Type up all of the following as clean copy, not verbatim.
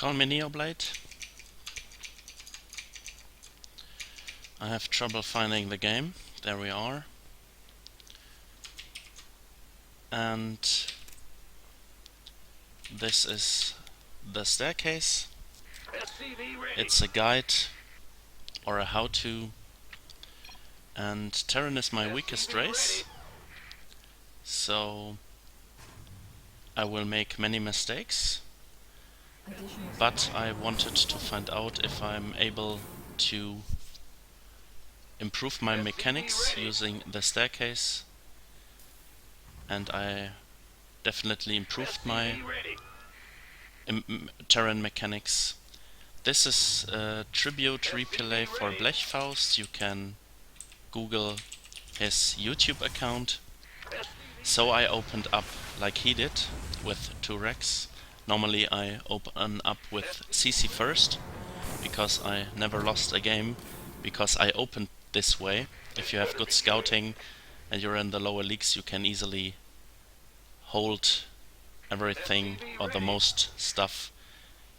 Call me Neoblade. I have trouble finding the game. There we are. And this is the staircase. It's a guide or a how-to. And Terran is my weakest race. So I will make many mistakes. But I wanted to find out if I'm able to improve my mechanics using the staircase, and I definitely improved my terrain mechanics. This is a tribute replay for Blechfaust. You can Google his YouTube account. So I opened up like he did with 2 racks. Normally I open up with CC first, because I never lost a game, because I opened this way. If you have good scouting and you're in the lower leagues, you can easily hold everything or the most stuff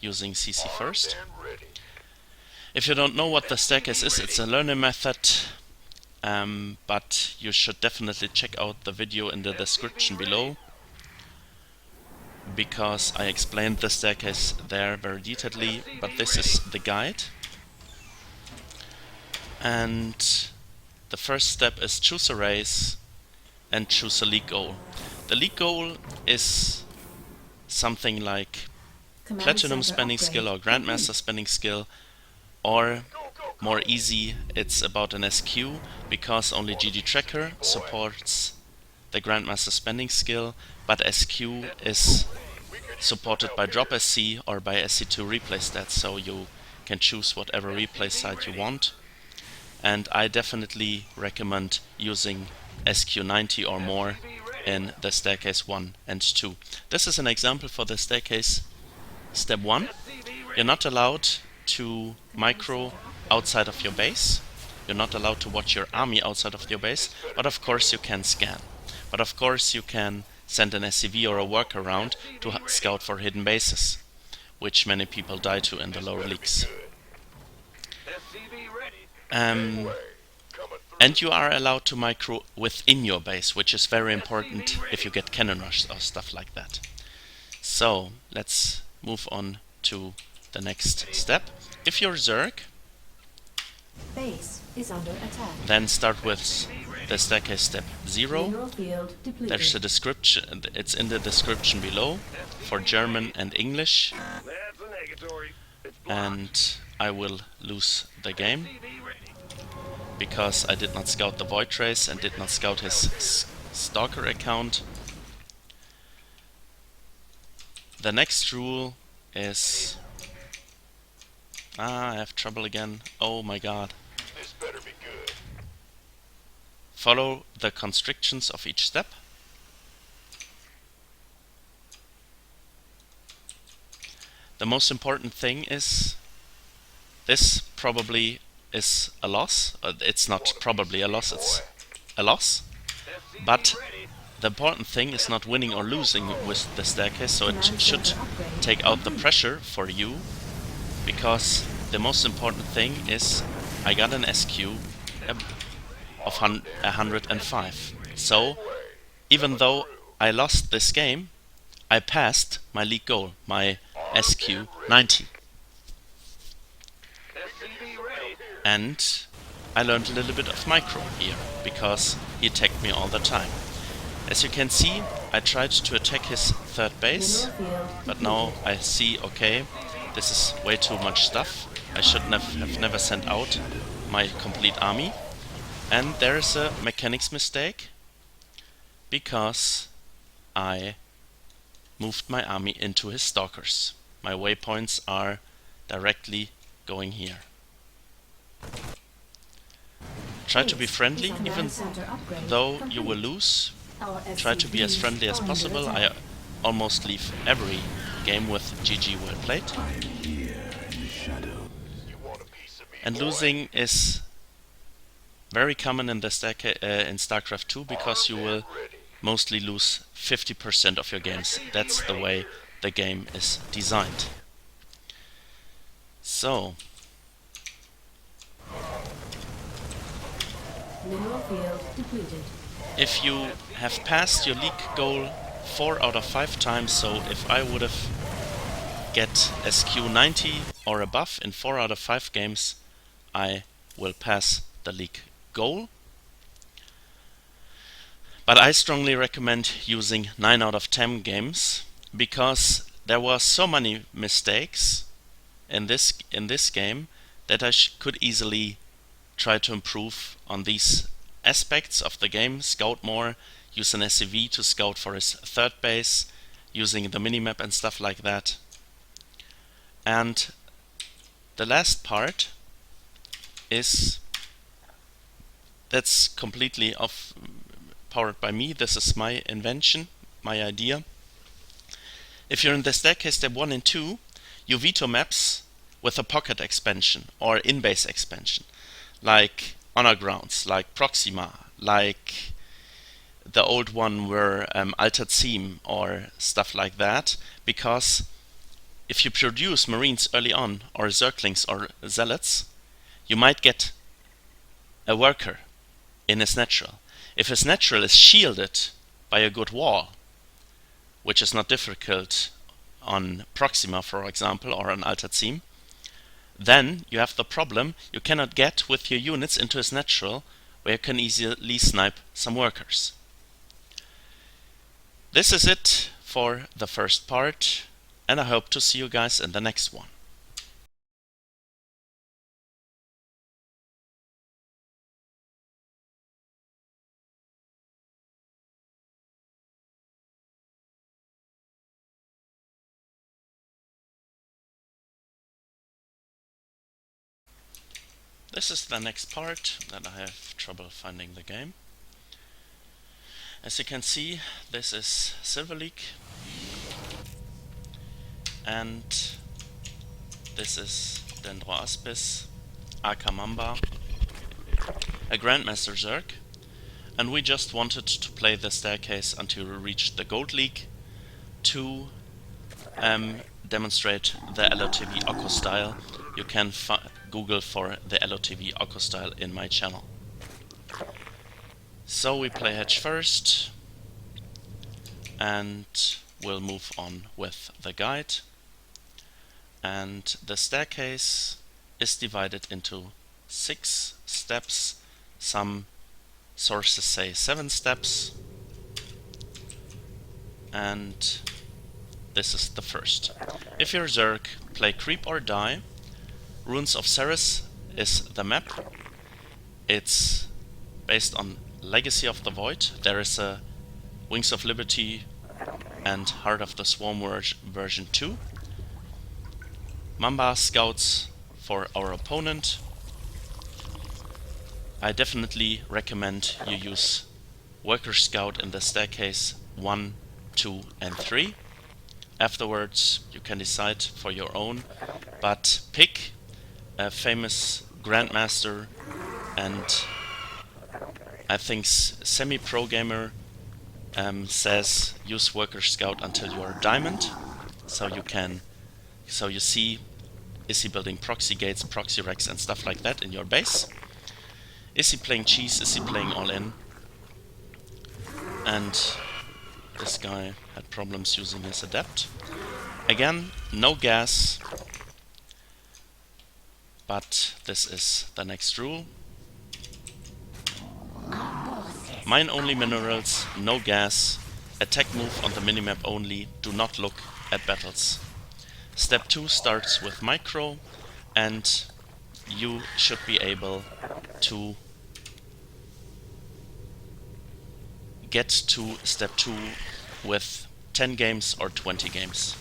using CC first. If you don't know what the staircase is, it's a learning method, but you should definitely check out the video in the description below, because I explained the staircase there very detailedly. But this is the guide. And the first step is choose a race and choose a league goal. The league goal is something like Platinum spending skill or Grandmaster spending skill, or more easy, it's about an SQ, because only GD Tracker supports the Grandmaster spending skill, but SQ is supported by Drop SC or by SC2 replay stats, so you can choose whatever replay site you want. And I definitely recommend using SQ90 or more in the staircase 1 and 2. This is an example for the staircase step 1. You're not allowed to micro outside of your base. You're not allowed to watch your army outside of your base, but of course you can scan. But of course you can send an SCV or a worker around to scout for hidden bases, which many people die to in the lower leagues. And you are allowed to micro within your base, which is very important if you get cannon rush or stuff like that. So let's move on to the next step. If you're Zerg, base is under attack. Then start with the staircase step 0. There's a description, it's in the description below for German and English. And I will lose the game because I did not scout the Void Race and did not scout his Stalker account. The next rule is... I have trouble again. Oh my god. This better be good. Follow the constrictions of each step. The most important thing is, this probably is a loss. It's not probably a loss, it's a loss. But the important thing is not winning or losing with the staircase, so it should take out the pressure for you, because the most important thing is I got an SQ of 105. So even though I lost this game, I passed my league goal, my SQ 90. And I learned a little bit of micro here, because he attacked me all the time. As you can see, I tried to attack his third base, but now I see, okay, this is way too much stuff. I should have never sent out my complete army. And there is a mechanics mistake, because I moved my army into his stalkers. My waypoints are directly going here. Try to be friendly, even though you will lose. Try to be as friendly as possible. I almost leave every game with GG well played. And losing is very common in the in StarCraft 2, because you will mostly lose 50% of your games. That's the way the game is designed. So, Mineral field depleted. if you have passed your league goal 4 out of 5 times, so if I would have get SQ 90 or above in 4 out of 5 games, I will pass the league goal. But I strongly recommend using 9 out of 10 games, because there were so many mistakes in this game that I could easily try to improve on these aspects of the game, scout more, use an SCV to scout for his third base, using the minimap and stuff like that. And the last part is, that's completely powered by me. This is my invention, my idea. If you're in the staircase step 1 and 2, you veto maps with a pocket expansion or in-base expansion, like Honor Grounds, like Proxima, like the old one were Altered Seam or stuff like that, because if you produce Marines early on, or Zerglings or Zealots, you might get a worker in his natural. If his natural is shielded by a good wall, which is not difficult on Proxima, for example, or on Altered Seam, then you have the problem you cannot get with your units into his natural, where you can easily snipe some workers. This is it for the first part, and I hope to see you guys in the next one. This is the next part that I have trouble finding the game. As you can see, this is Silver League, and this is Dendro Aspis, Akamamba, a Grandmaster Zerg, and we just wanted to play the staircase until we reached the Gold League to demonstrate the LOTV Oko style. You can Google for the LOTV Oko style in my channel. So we play Hedge first, and we'll move on with the guide. And the staircase is divided into 6 steps. Some sources say 7 steps. And this is the first. If you're Zerg, play Creep or Die. Runes of Ceres is the map. It's based on Legacy of the Void. There is a Wings of Liberty and Heart of the Swarm version 2. Mamba scouts for our opponent. I definitely recommend you use Worker Scout in the staircase 1, 2 and 3. Afterwards you can decide for your own, but pick a famous Grandmaster, and I think Semi-Pro Gamer says use Worker Scout until you are Diamond, so you see, is he building proxy gates, proxy racks and stuff like that in your base? Is he playing cheese? Is he playing all in? And this guy had problems using his adept. Again, no gas, but this is the next rule. Mine only minerals, no gas, attack move on the minimap only, do not look at battles. Step 2 starts with micro, and you should be able to get to step 2 with 10 games or 20 games.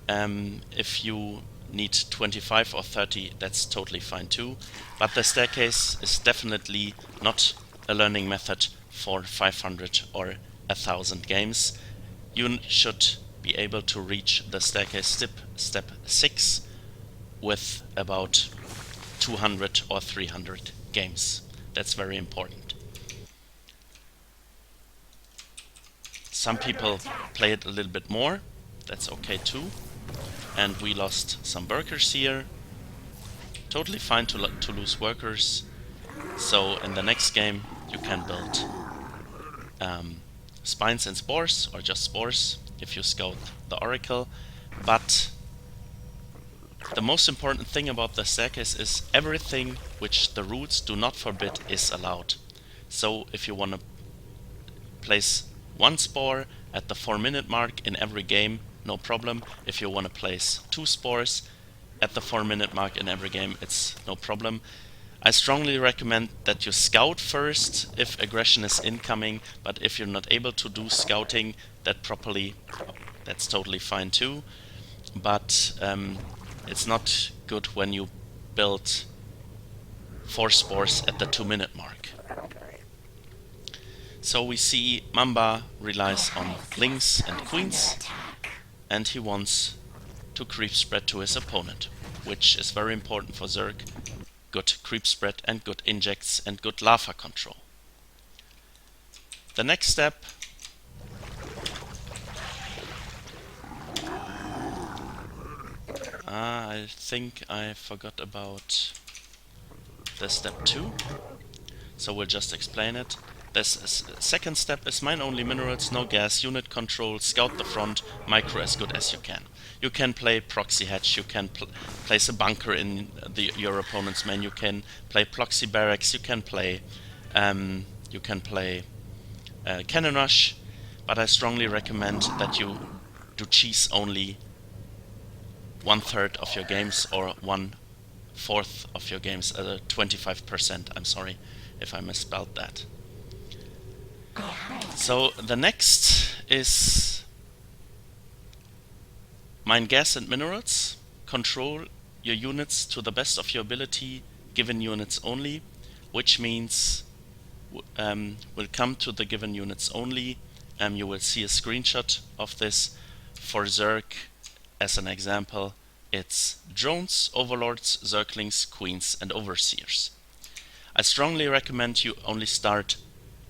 If you need 25 or 30, that's totally fine too, but the staircase is definitely not a learning method for 500 or 1000 games. You should be able to reach the staircase step 6 with about 200 or 300 games. That's very important. Some people play it a little bit more, that's okay too. and we lost some workers here. Totally fine to lose workers. So in the next game you can build spines and spores, or just spores if you scout the oracle. But the most important thing about the staircase is everything which the rules do not forbid is allowed. So if you want to place one spore at the 4-minute mark in every game, no problem. If you want to place 2 spores at the 4-minute mark in every game, it's no problem. I strongly recommend that you scout first if aggression is incoming, but if you're not able to do scouting that properly, that's totally fine too. But it's not good when you build 4 spores at the 2-minute mark. So we see Mamba relies on lings and queens, and he wants to creep spread to his opponent, which is very important for Zerg. Good creep spread and good injects and good lava control. The next step I think I forgot about the step 2, so we'll just explain it. This second step is mine only minerals, no gas, unit control, scout the front, micro as good as you can. You can play proxy hatch, you can place a bunker in your opponent's main, you can play proxy barracks, you can play cannon rush, but I strongly recommend that you do cheese only 1/3 of your games, or 1/4 of your games, 25%. I'm sorry if I misspelled that. So the next is mine gas and minerals. Control your units to the best of your ability, given units only, which means we'll come to the given units only. You will see a screenshot of this. For Zerg, as an example, it's drones, overlords, zerglings, queens, and overseers. I strongly recommend you only start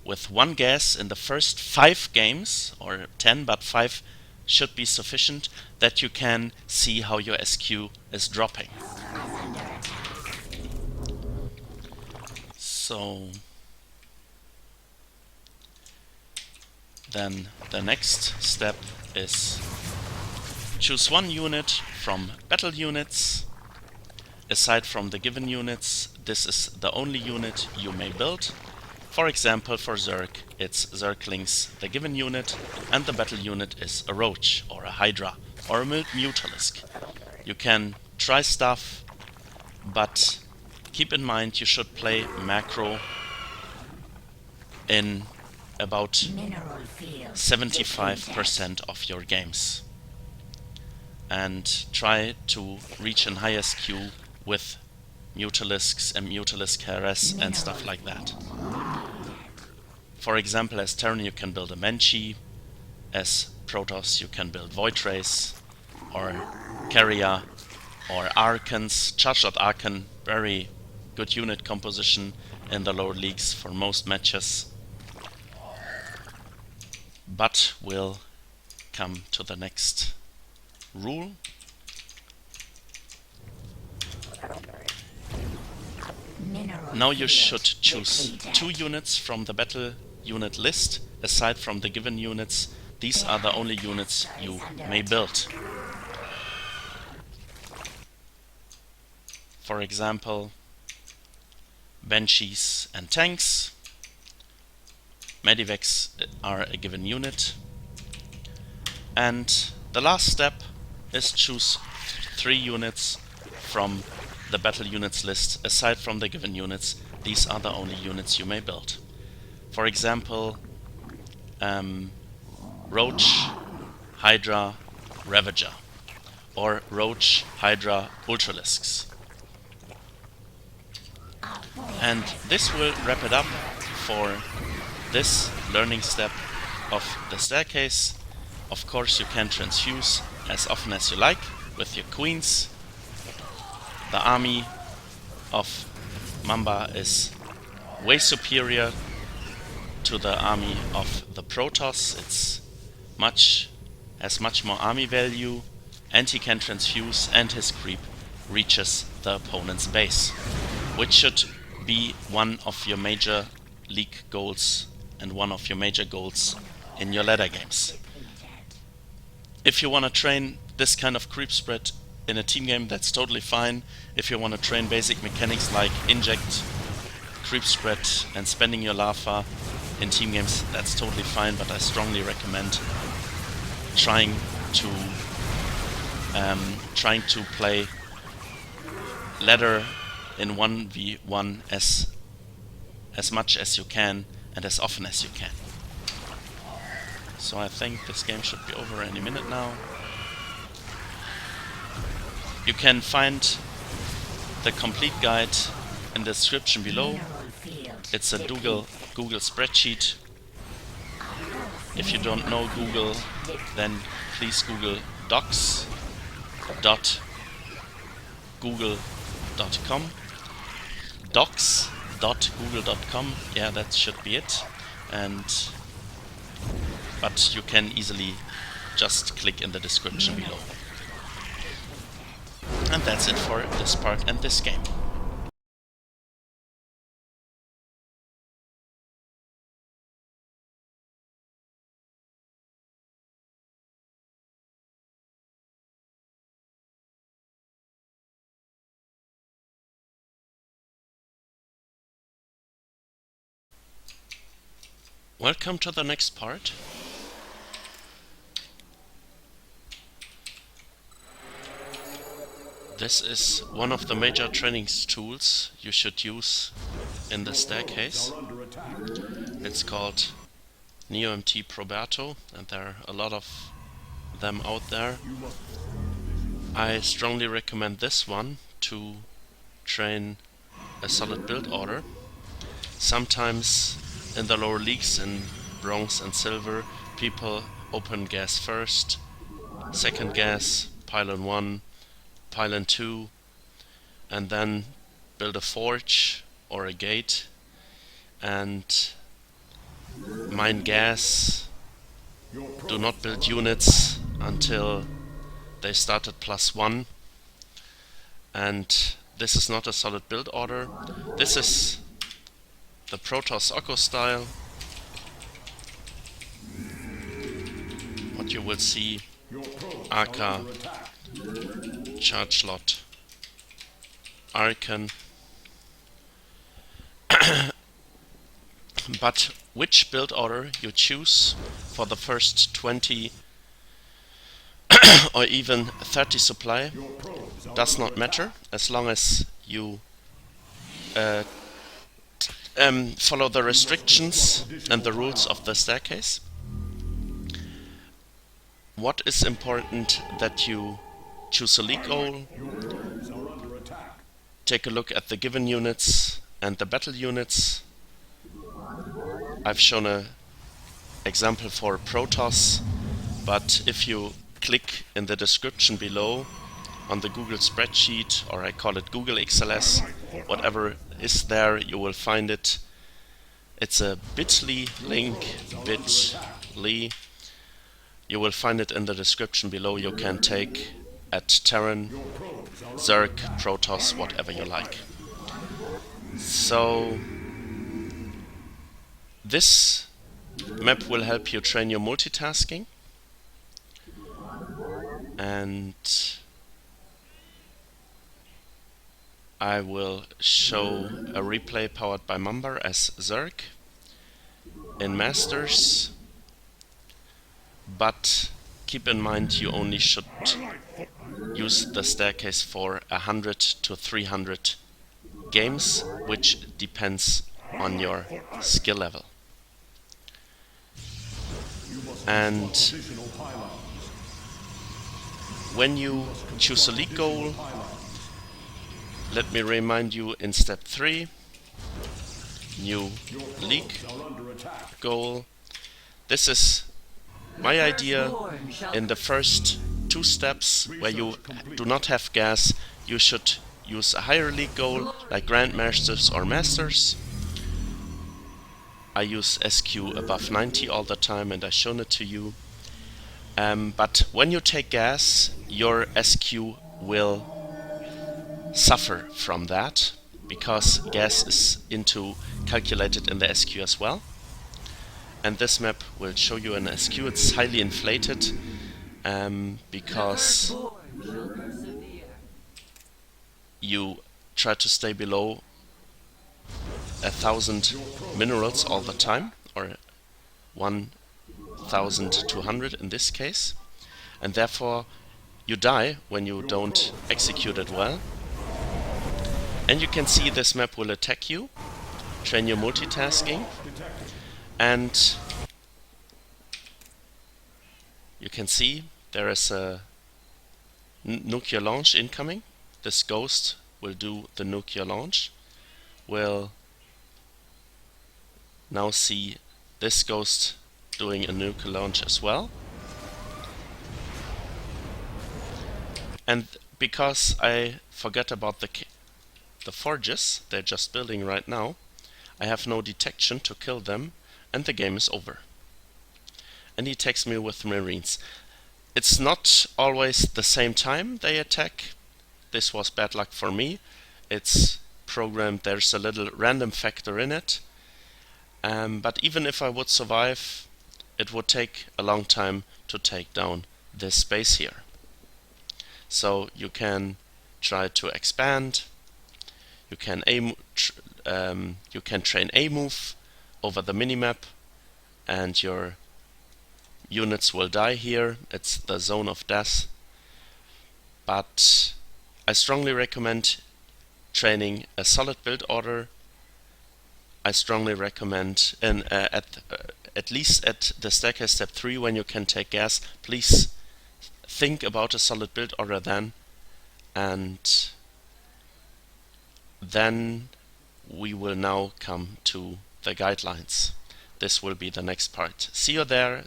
with 1 gas in the first 5 games, or 10, but 5 should be sufficient, that you can see how your SQ is dropping. So then the next step is choose 1 unit from battle units. Aside from the given units, this is the only unit you may build. For example, for Zerg, it's Zerglings, the given unit, and the battle unit is a Roach, or a Hydra, or a Mutalisk. You can try stuff, but keep in mind you should play macro in about 75% of your games. And try to reach an high SQ with Mutalisks and Mutalisk harass and stuff like that. For example, as Terran you can build a Banshee, as Protoss you can build Void Race, or Carrier, or Archons. Charged Archon, very good unit composition in the lower leagues for most matches. But we'll come to the next rule. Now you should choose 2 units from the battle unit list. Aside from the given units, these are the only units you may build. For example, Banshees and tanks. Medivacs are a given unit. And the last step is choose 3 units from the battle units list. Aside from the given units, these are the only units you may build. For example, Roach, Hydra, Ravager, or Roach, Hydra, Ultralisks. And this will wrap it up for this learning step of the staircase. Of course, you can transfuse as often as you like with your queens. The army of Mamba is way superior to the army of the Protoss. It's has much more army value, and he can transfuse, and his creep reaches the opponent's base, which should be one of your major league goals and one of your major goals in your ladder games. If you want to train this kind of creep spread in a team game, that's totally fine. If you want to train basic mechanics like inject, creep spread and spending your lava in team games, that's totally fine, but I strongly recommend trying to play ladder in 1v1 as much as you can and as often as you can. So I think this game should be over any minute now. You can find the complete guide in the description below. It's a Google spreadsheet. If you don't know Google, then please Google docs.google.com. docs.google.com, yeah, that should be it. But you can easily just click in the description below. And that's it for this part and this game. Welcome to the next part. This is one of the major training tools you should use in the staircase. It's called NeoMT Proberto, and there are a lot of them out there. I strongly recommend this one to train a solid build order. Sometimes in the lower leagues, in bronze and silver, people open gas first, second gas, pylon 1, pylon 2, and then build a forge or a gate and mine gas. Do not build units until they start at +1, and this is not a solid build order. This is the Protoss Oko style. What you will see: Aka, charge slot, Archon. But which build order you choose for the first 20 or even 30 supply does not matter, as long as you follow the restrictions and the rules of the staircase. What is important that you choose a league goal, take a look at the given units and the battle units. I've shown an example for Protoss, but if you click in the description below on the Google spreadsheet, or I call it Google XLS, whatever is there, you will find it. It's a bit.ly link, bit.ly. You will find it in the description below. You can take at Terran, Zerg, Protoss, whatever you like. So this map will help you train your multitasking, and I will show a replay powered by Mumbar as Zerg in Masters, but keep in mind you only should use the staircase for 100 to 300 games, which depends on your skill level. And when you choose a league goal, let me remind you, in step 3, new league goal. This is my idea. In the first 2 steps where you do not have gas, you should use a higher league goal like Grandmasters or Masters. I use SQ above 90 all the time, and I've shown it to you. But when you take gas, your SQ will suffer from that, because gas is calculated in the SQ as well. And this map will show you an SQ. It's highly inflated because you try to stay below 1,000 minerals all the time, or 1,200 in this case, and therefore you die when you don't execute it well. And you can see this map will attack you, train your multitasking, and you can see there is a nuclear launch incoming. This ghost will do the nuclear launch. We'll now see this ghost doing a nuclear launch as well. And because I forgot about the forges they're just building right now, I have no detection to kill them, and the game is over. And he attacks me with marines. It's not always the same time they attack. This was bad luck for me. It's programmed, there's a little random factor in it. But even if I would survive, it would take a long time to take down this base here. So you can try to expand. You can train a move over the minimap, and your units will die here. It's the zone of death. But I strongly recommend training a solid build order. I strongly recommend, at least at the staircase step 3, when you can take gas, please think about a solid build order then, and then we will now come to the guidelines. This will be the next part. See you there.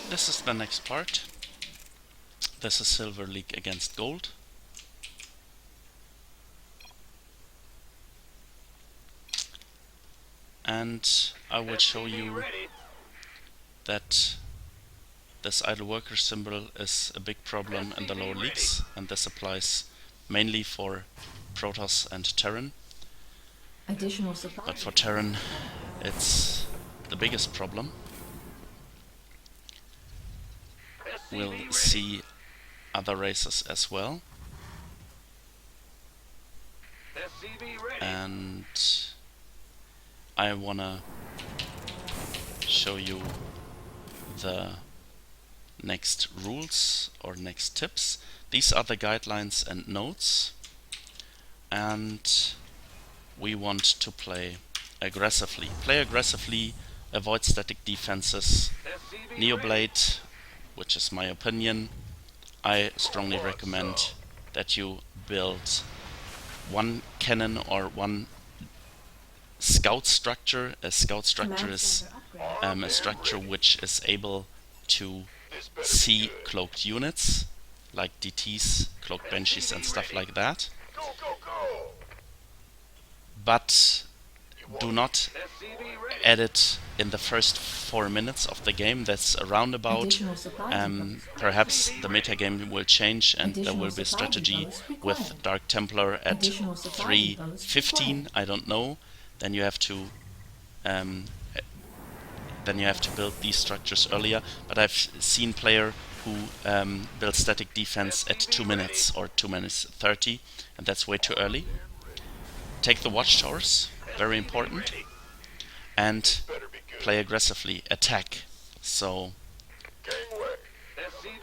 This is the next part. This is Silver League against Gold. And I will show you that this idle worker symbol is a big problem in the lower leagues, and this applies mainly for Protoss and Terran. But for Terran, it's the biggest problem. We'll see other races as well. And I wanna show you the next rules or next tips. These are the guidelines and notes, and we want to play aggressively. Play aggressively, avoid static defenses. Neoblade, which is my opinion, I strongly recommend that you build one cannon or one scout structure. A scout structure is a structure which is able to see cloaked units, like DTs, cloaked banshees and stuff like that. But do not add it in the first 4 minutes of the game. That's a roundabout. Perhaps the metagame will change and there will be a strategy with Dark Templar at 3:15. I don't know. Then you have to build these structures earlier. But I've seen player who build static defense at 2 minutes or 2 minutes 30, and that's way too early. Take the watchtowers, very important, and play aggressively, attack. So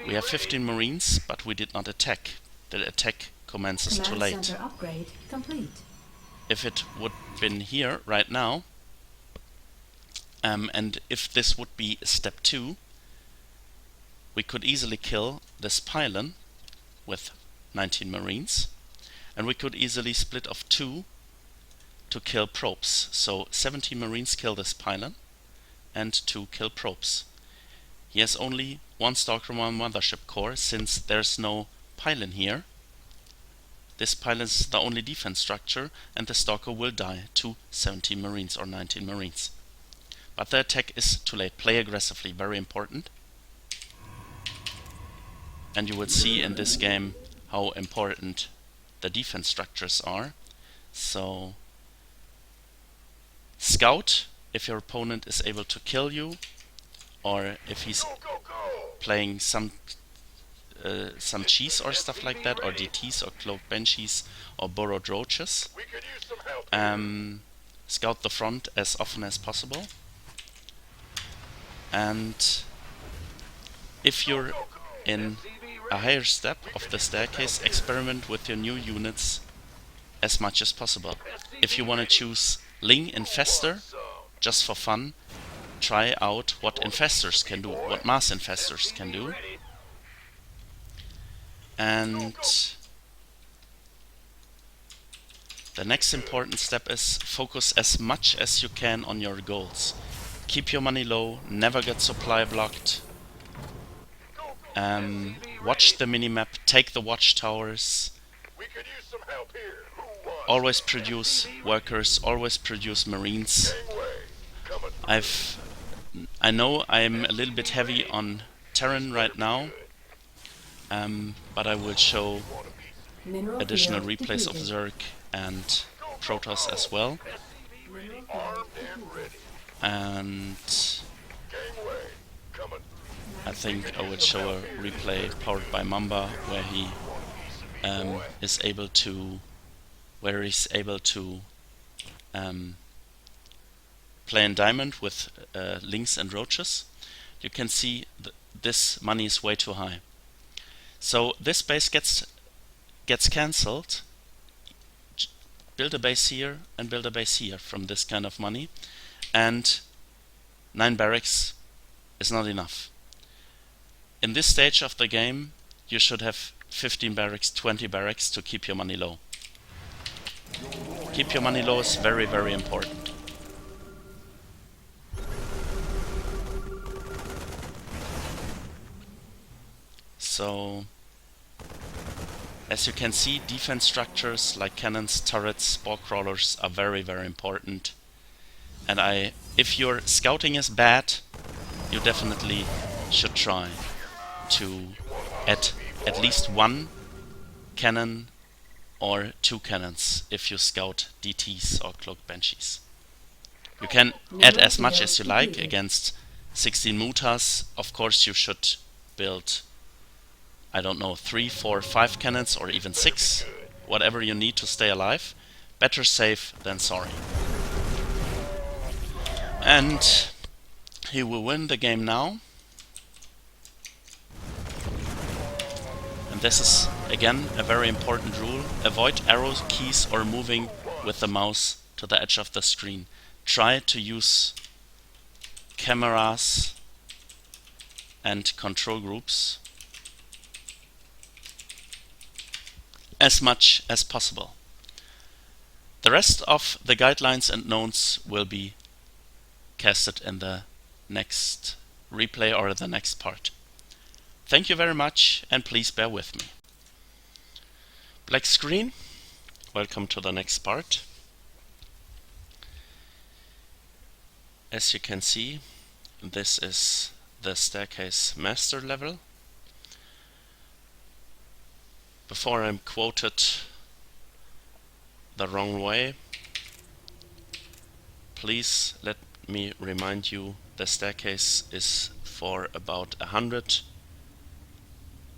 we have 15 Marines, but we did not attack. The attack commences too late. If it would have been here right now, and if this would be step 2, we could easily kill this pylon with 19 Marines, and we could easily split off 2 to kill probes. So 17 Marines kill this pylon, and 2 kill probes. He has only one Stalker, one Mothership core, since there's no pylon here. This pylon is the only defense structure, and the Stalker will die to 17 Marines or 19 Marines. But the attack is too late. Play aggressively, very important. And you will see in this game how important the defense structures are. So, scout if your opponent is able to kill you, or if he's playing some cheese or stuff like that, or DTs or cloaked banshees or borrowed roaches. Scout the front as often as possible. And if you're in a higher step of the staircase, experiment with your new units as much as possible. If you want to choose Ling Infestor, just for fun, try out what infestors can do, what mass infestors can do. And the next important step is focus as much as you can on your goals. Keep your money low, never get supply blocked. Watch the minimap, take the watchtowers. Always produce workers, always produce marines. I know I'm a little bit heavy on Terran right now, but I will show additional replays of Zerg and Protoss as well. And I think I will show a replay powered by Mamba where he is able to play in Diamond with Lynx and Roaches. You can see this money is way too high. So this base gets cancelled. Build a base here and build a base here from this kind of money, and 9 barracks is not enough. In this stage of the game, you should have 15 barracks, 20 barracks to keep your money low. Keep your money low is very, very important. So, as you can see, defense structures like cannons, turrets, spore crawlers are very, very important. And if your scouting is bad, you definitely should try to add at least 1 cannon or 2 cannons if you scout DTs or cloaked banshees. You can add as much as you like against 16 mutas. Of course, you should build, I don't know, 3, 4, 5 cannons or even 6, whatever you need to stay alive. Better safe than sorry. And he will win the game now. And this is again a very important rule. Avoid arrow keys or moving with the mouse to the edge of the screen. Try to use cameras and control groups as much as possible. The rest of the guidelines and notes will be casted in the next replay or the next part. Thank you very much, and please bear with me. Black screen. Welcome to the next part. As you can see, this is the staircase master level. Before I'm quoted the wrong way, please let me remind you the staircase is for about 100.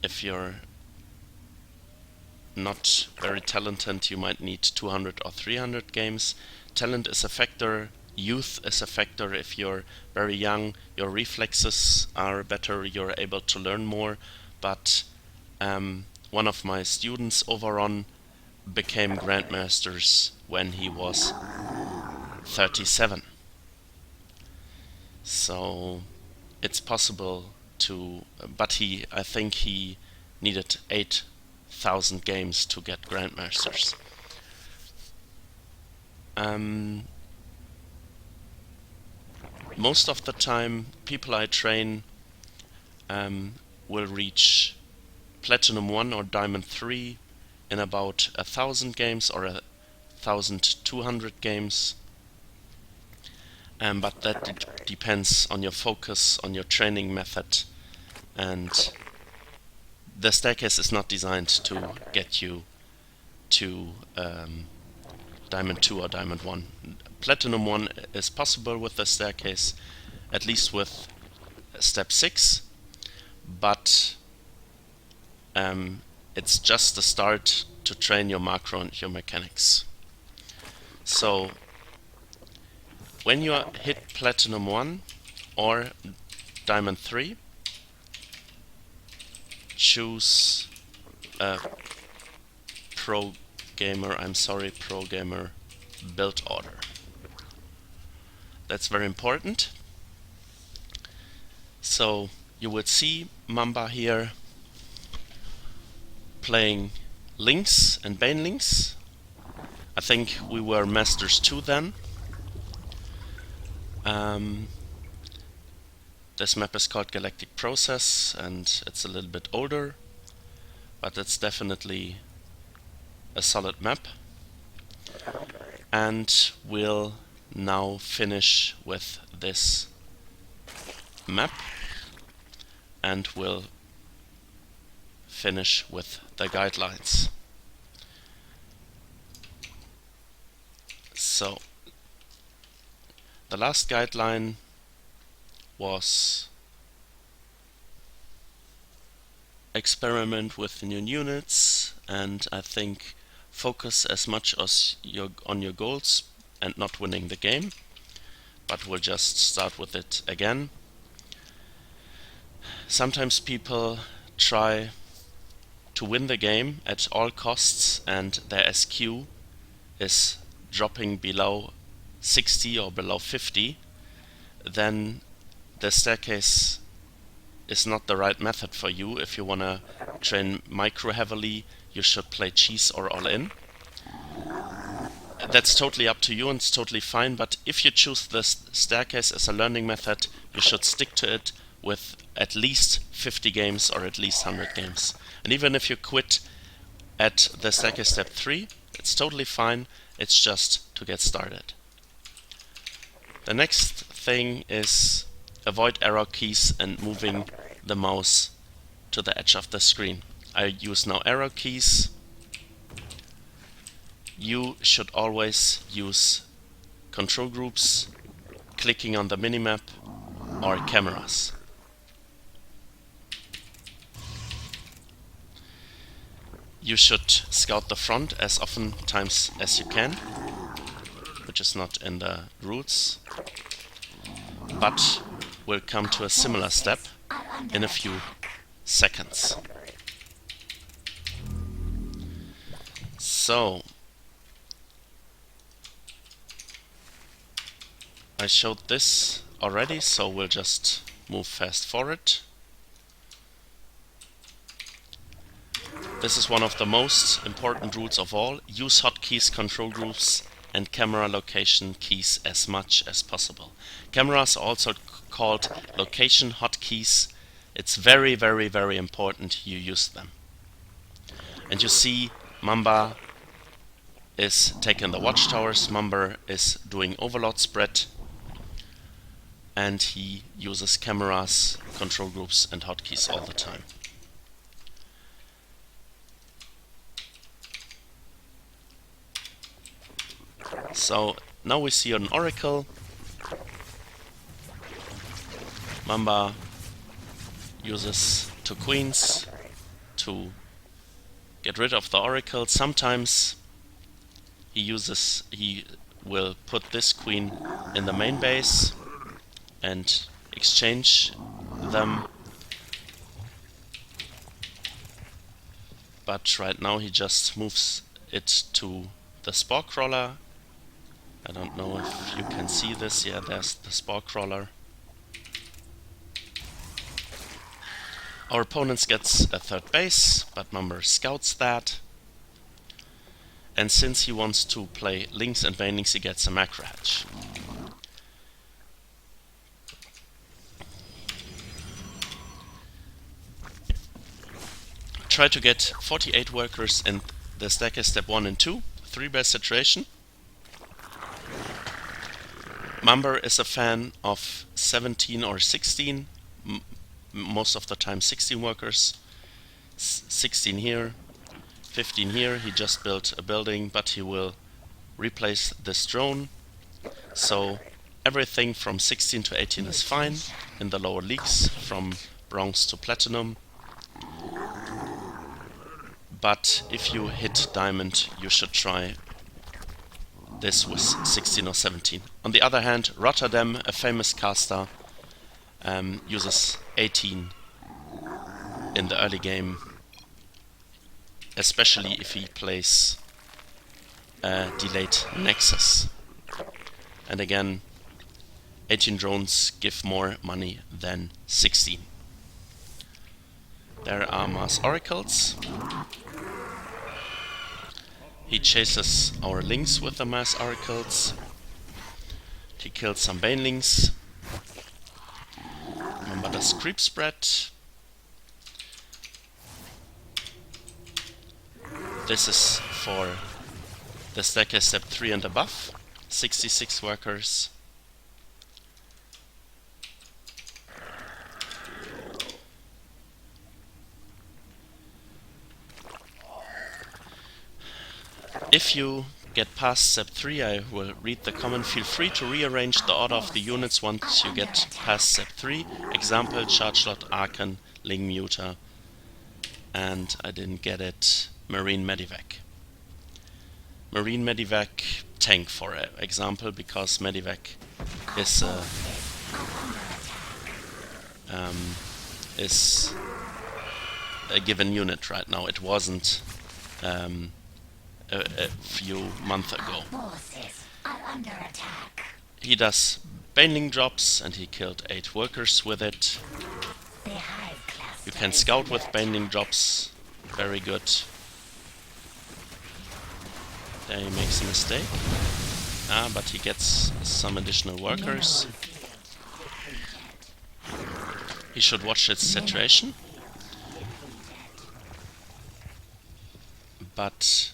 If you're not very talented, you might need 200 or 300 games. Talent is a factor, youth is a factor. If you're very young, your reflexes are better, you're able to learn more. But one of my students, Overon, became Grandmasters when he was 37. So it's possible to, but I think he needed 8,000 games to get Grandmasters. Most of the time, people I train will reach Platinum 1 or Diamond 3 in about 1,000 games or 1,200 games. But that depends on your focus, on your training method, and the staircase is not designed to get you to Diamond 2 or Diamond 1. Platinum 1 is possible with the staircase, at least with step 6, but it's just the start to train your macro and your mechanics. So when you hit Platinum 1 or Diamond 3, choose Pro Gamer build order. That's very important. So you would see Mamba here playing links and bane links. I think we were Masters 2 then. This map is called Galactic Process and it's a little bit older, but it's definitely a solid map. And we'll now finish with this map and we'll finish with the guidelines. So the last guideline was experiment with new units, and I think focus as much as on your goals and not winning the game, but we'll just start with it again. Sometimes people try to win the game at all costs and their SQ is dropping below 60 or below 50, then the staircase is not the right method for you. If you want to train micro heavily, you should play cheese or all in. That's totally up to you and it's totally fine, but if you choose the staircase as a learning method, you should stick to it with at least 50 games or at least 100 games. And even if you quit at the staircase step 3, it's totally fine, it's just to get started. The next thing is avoid arrow keys and moving the mouse to the edge of the screen. I use now arrow keys. You should always use control groups, clicking on the minimap, or cameras. You should scout the front as often times as you can, which is not in the rules, but we'll come to a similar step in a few seconds. So I showed this already, so we'll just move fast forward. This is one of the most important rules of all. Use hotkeys, control groups, and camera location keys as much as possible. Cameras are also called location hotkeys. It's very, very, very important you use them. And you see Mamba is taking the watchtowers, Mamba is doing overlord spread, and he uses cameras, control groups, and hotkeys all the time. So now we see an oracle. Mamba uses 2 queens to get rid of the oracle. Sometimes he will put this queen in the main base and exchange them. But right now he just moves it to the spore crawler. I don't know if you can see this. Yeah, there's the spore crawler. Our opponent gets a 3rd base, but Mamba scouts that. And since he wants to play links and banelings, he gets a macro hatch. Try to get 48 workers in the staircase step 1 and 2, 3-base situation. Mumber is a fan of 17 or 16, most of the time 16 workers. 16 here, 15 here. He just built a building, but he will replace this drone. So everything from 16 to 18 is fine in the lower leagues, from bronze to platinum. But if you hit diamond, you should try this with 16 or 17. On the other hand, Rotterdam, a famous caster, uses 18 in the early game, especially if he plays delayed Nexus. And again, 18 drones give more money than 16. There are Mars Oracles. He chases our links with the Mars Oracles. He kills some banelings. Remember the creep spread. This is for the staircase step 3 and above. 66 workers. If you get past step 3, I will read the comment. Feel free to rearrange the order of the units once you get past step 3. Example, charge lot, Archon, Ling Muter, and I didn't get it, Marine Medivac. Marine Medivac tank, for example, because Medivac is a given unit right now. It wasn't a few months ago. He does baneling drops and he killed 8 workers with it. You can scout with baneling drops, very good. There he makes a mistake. But he gets some additional workers. He should watch its saturation. But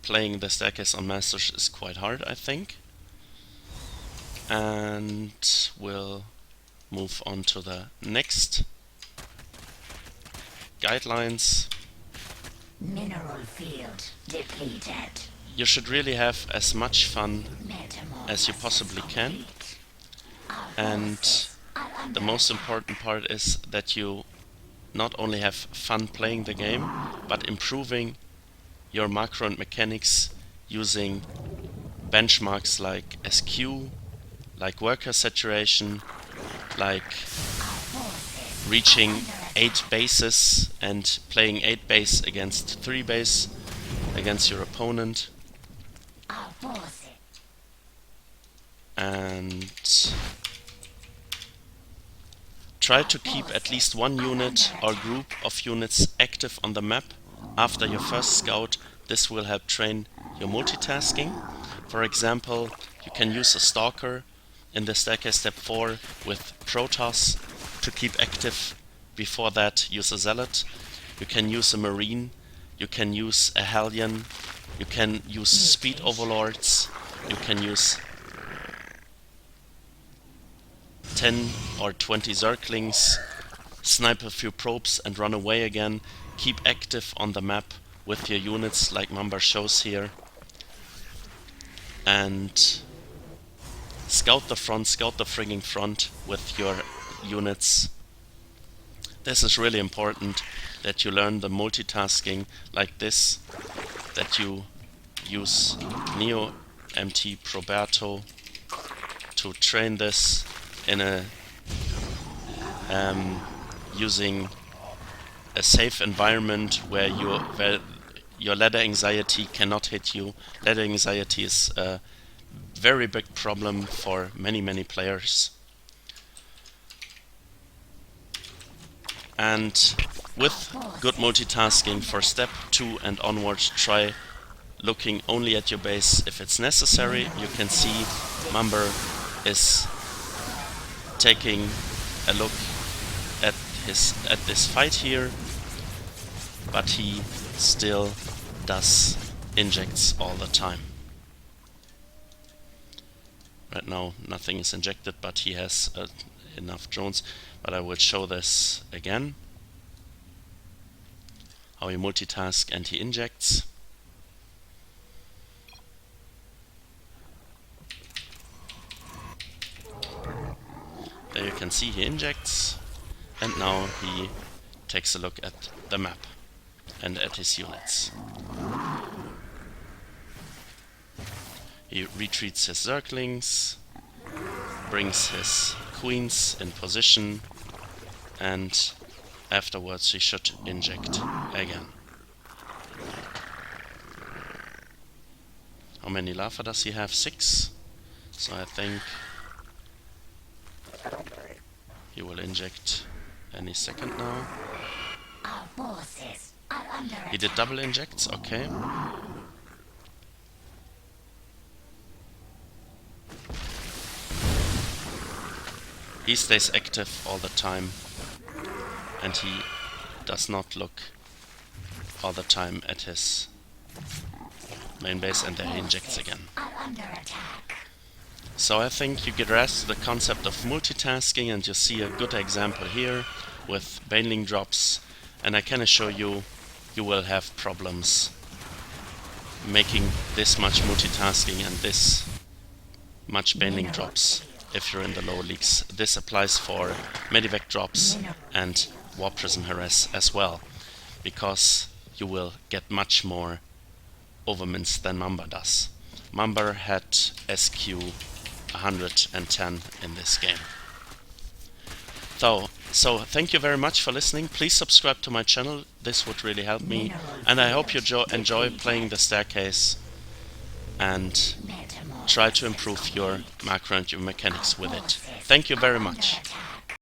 playing the staircase on Masters is quite hard, I think. And we'll move on to the next guidelines. Mineral field depleted. You should really have as much fun as you possibly can. And the most important part is that you not only have fun playing the game, but improving your macro and mechanics using benchmarks like SQ, like worker saturation, like reaching 8 bases and playing 8 base against 3 base against your opponent. And try to keep at least one unit or group of units active on the map after your first scout. This will help train your multitasking. For example, you can use a stalker in the staircase step 4 with Protoss to keep active. Before that, use a zealot. You can use a marine. You can use a Hellion. You can use speed overlords. You can use 10 or 20 Zerglings, snipe a few probes and run away again. Keep active on the map with your units like Mamba shows here. And scout the frigging front with your units. This is really important, that you learn the multitasking like this, that you use Neo MT Proberto to train this in a using a safe environment where your ladder anxiety cannot hit you. Ladder anxiety is a very big problem for many players. And with good multitasking for step 2 and onwards, try looking only at your base if it's necessary. You can see Mumber is taking a look at this fight here. but he still does injects all the time. Right now nothing is injected, but he has enough drones. But I will show this again, how he multitasks and he injects. There you can see he injects, and now he takes a look at the map and at his units. He retreats his Zerglings, brings his queens in position, and afterwards he should inject again. How many lava does he have? 6. So I think he will inject any second now. Our forces are under He did double injects, okay. He stays active all the time, and he does not look all the time at his main base, and there he injects again. are under attack. So I think you get rest the concept of multitasking, and you see a good example here with Baneling drops, and I can assure you, you will have problems making this much multitasking and this much Baneling drops if you're in the lower leagues. This applies for Medivac drops and War Prism Harass as well, because you will get much more overmints than Mamba does. Mamba had SQ 110 in this game. So thank you very much for listening. Please subscribe to my channel, this would really help me, and I hope you enjoy playing the Staircase and try to improve your macro and your mechanics with it. Thank you very much. Attack.